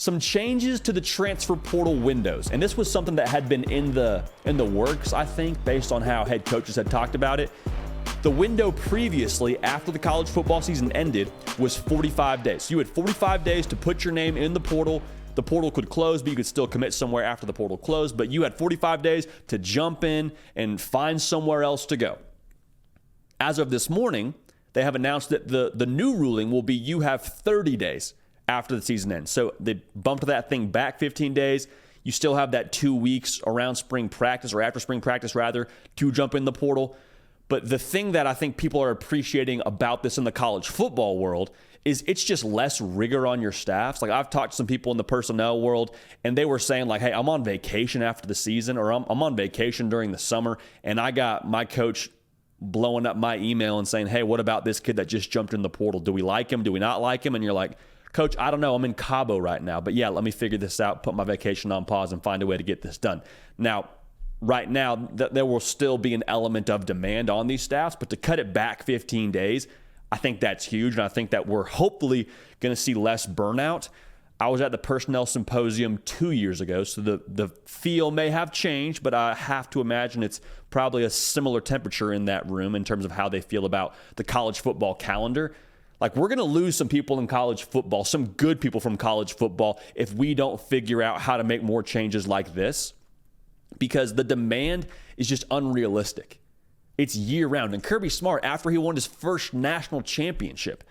some changes to the transfer portal windows. And this was something that had been in the works, I think, based on how head coaches had talked about it. The window previously, after the college football season ended, was 45 days. So you had 45 days to put your name in the portal. The portal could close, but you could still commit somewhere after the portal closed. But you had 45 days to jump in and find somewhere else to go. As of this morning, they have announced that the new ruling will be you have 30 days after the season ends. So they bumped that thing back 15 days. You still have that 2 weeks around spring practice, or after spring practice rather, to jump in the portal. But the thing that I think people are appreciating about this in the college football world is it's just less rigor on your staffs. Like, I've talked to some people in the personnel world, and they were saying, like, hey, I'm on vacation after the season, or I'm on vacation during the summer, and I got my coach blowing up my email and saying, hey, what about this kid that just jumped in the portal? Do we like him? Do we not like him? And you're like, Coach, I don't know. I'm in Cabo right now. But yeah, let me figure this out, put my vacation on pause, and find a way to get this done. Now, right now, there will still be an element of demand on these staffs, but to cut it back 15 days, I think that's huge. And I think that we're hopefully going to see less burnout. I was at the personnel symposium 2 years ago, so the feel may have changed, but I have to imagine it's probably a similar temperature in that room in terms of how they feel about the college football calendar. Like, we're going to lose some people in college football, some good people from college football, if we don't figure out how to make more changes like this, because the demand is just unrealistic. It's year-round. And Kirby Smart, after he won his first national championship,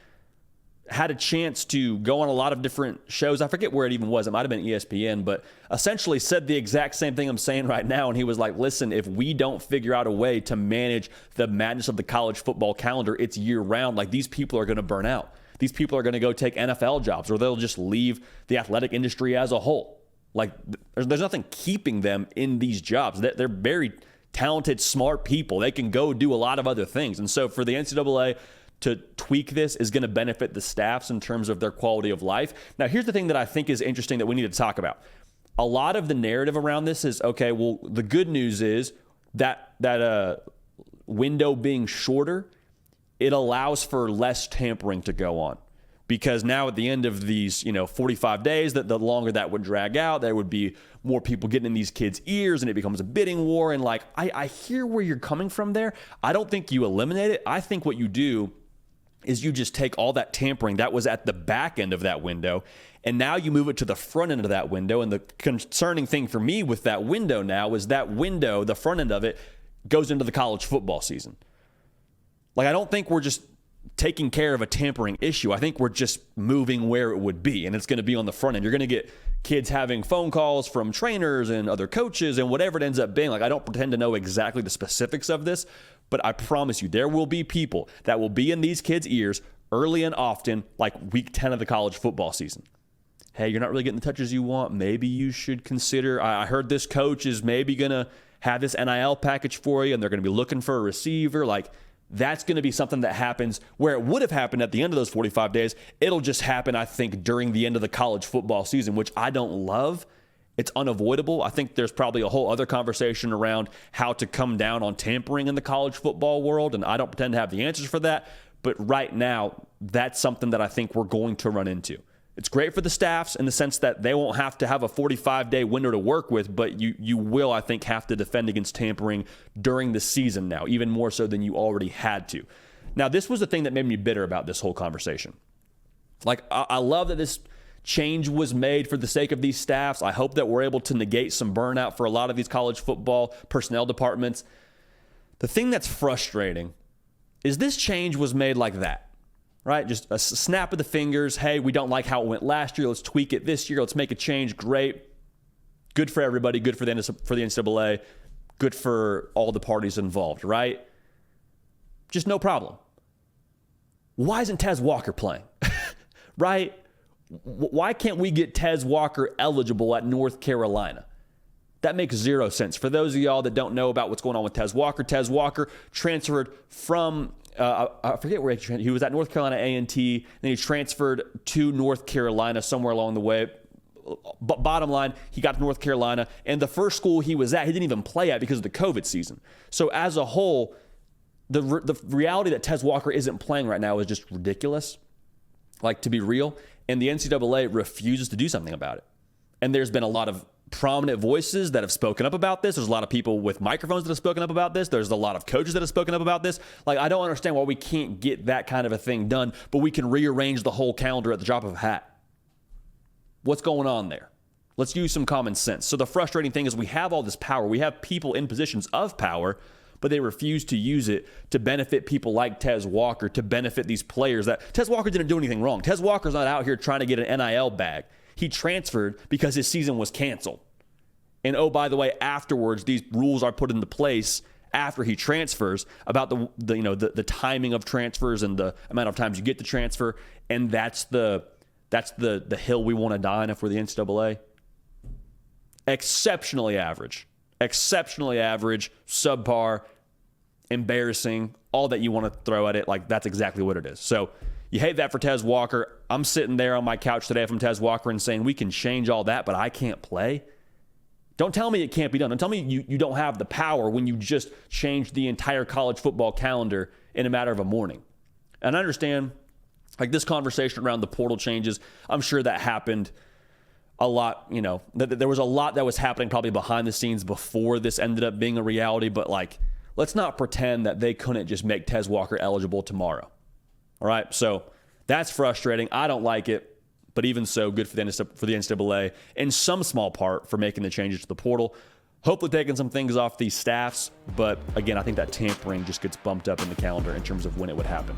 had a chance to go on a lot of different shows. I forget where it even was. It might have been ESPN, but essentially said the exact same thing I'm saying right now. And he was like, listen, if we don't figure out a way to manage the madness of the college football calendar, it's year round. Like, these people are going to burn out. These people are going to go take NFL jobs, or they'll just leave the athletic industry as a whole. Like, there's nothing keeping them in these jobs. They're very talented, smart people. They can go do a lot of other things. And so for the NCAA to tweak this is going to benefit the staffs in terms of their quality of life. Now, here's the thing that I think is interesting that we need to talk about. A lot of the narrative around this is, okay, well, the good news is that window being shorter, it allows for less tampering to go on. Because now at the end of these, 45 days, that the longer that would drag out, there would be more people getting in these kids' ears, and it becomes a bidding war. And like, I hear where you're coming from there. I don't think you eliminate it. I think what you do is you just take all that tampering that was at the back end of that window, and now you move it to the front end of that window. And the concerning thing for me with that window now is that window, the front end of it, goes into the college football season. Like, I don't think we're just taking care of a tampering issue. I think we're just moving where it would be, and it's going to be on the front end. You're going to get kids having phone calls from trainers and other coaches and whatever it ends up being. Like, I don't pretend to know exactly the specifics of this, but I promise you there will be people that will be in these kids' ears early and often, like week 10 of the college football season. Hey, you're not really getting the touches you want. Maybe you should consider, I heard this coach is maybe going to have this NIL package for you, and they're going to be looking for a receiver. Like, that's going to be something that happens where it would have happened at the end of those 45 days. It'll just happen, I think, during the end of the college football season, which I don't love. It's unavoidable. I think there's probably a whole other conversation around how to come down on tampering in the college football world, and I don't pretend to have the answers for that. But right now, that's something that I think we're going to run into. It's great for the staffs in the sense that they won't have to have a 45-day window to work with, but you will, I think, have to defend against tampering during the season now, even more so than you already had to. Now, this was the thing that made me bitter about this whole conversation. Like, I love that this change was made for the sake of these staffs. I hope that we're able to negate some burnout for a lot of these college football personnel departments. The thing that's frustrating is this change was made like that. Right? Just a snap of the fingers. Hey, we don't like how it went last year. Let's tweak it this year. Let's make a change. Great. Good for everybody. Good for the NCAA. Good for all the parties involved, right? Just no problem. Why isn't Tez Walker playing? Right? Why can't we get Tez Walker eligible at North Carolina? That makes zero sense. For those of y'all that don't know about what's going on with Tez Walker transferred from I forget where he was at North Carolina A&T, then he transferred to North Carolina somewhere along the way. But bottom line, he got to North Carolina, and the first school he was at, he didn't even play at because of the COVID season. So as a whole, the reality that Tez Walker isn't playing right now is just ridiculous, like, to be real. and the NCAA refuses to do something about it. And there's been a lot of prominent voices that have spoken up about this. There's a lot of people with microphones that have spoken up about this. There's a lot of coaches that have spoken up about this. Like, I don't understand why we can't get that kind of a thing done, but we can rearrange the whole calendar at the drop of a hat. What's going on there? Let's use some common sense. So the frustrating thing is we have all this power. We have people in positions of power, but they refuse to use it to benefit people like Tez Walker, to benefit these players. That Tez Walker didn't do anything wrong. Tez Walker's not out here trying to get an NIL bag. He transferred because his season was canceled. And oh, by the way, afterwards, these rules are put into place after he transfers about the timing of transfers and the amount of times you get to transfer. And that's the hill we want to die on if we're the NCAA. Exceptionally average, subpar, embarrassing, all that you want to throw at it. Like, that's exactly what it is. So you hate that for Tez Walker. I'm sitting there on my couch today from Tez Walker and saying we can change all that, but I can't play. Don't tell me it can't be done. Don't tell me you don't have the power when you just changed the entire college football calendar in a matter of a morning. And I understand, like, this conversation around the portal changes, I'm sure that happened a lot. There was a lot that was happening probably behind the scenes before this ended up being a reality, but like, let's not pretend that they couldn't just make Tez Walker eligible tomorrow. All right, so that's frustrating. I don't like it, but even so, good for the NCAA in some small part for making the changes to the portal. Hopefully taking some things off these staffs, but again, I think that tampering just gets bumped up in the calendar in terms of when it would happen.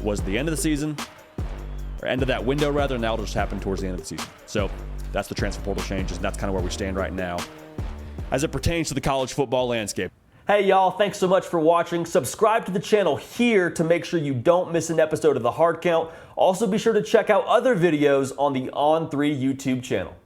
Was the end of the season, or end of that window rather, now it'll just happen towards the end of the season. So that's the transfer portal changes, and that's kind of where we stand right now as it pertains to the college football landscape. Hey y'all, thanks so much for watching. Subscribe to the channel here to make sure you don't miss an episode of The Hard Count. Also be sure to check out other videos on the On3 YouTube channel.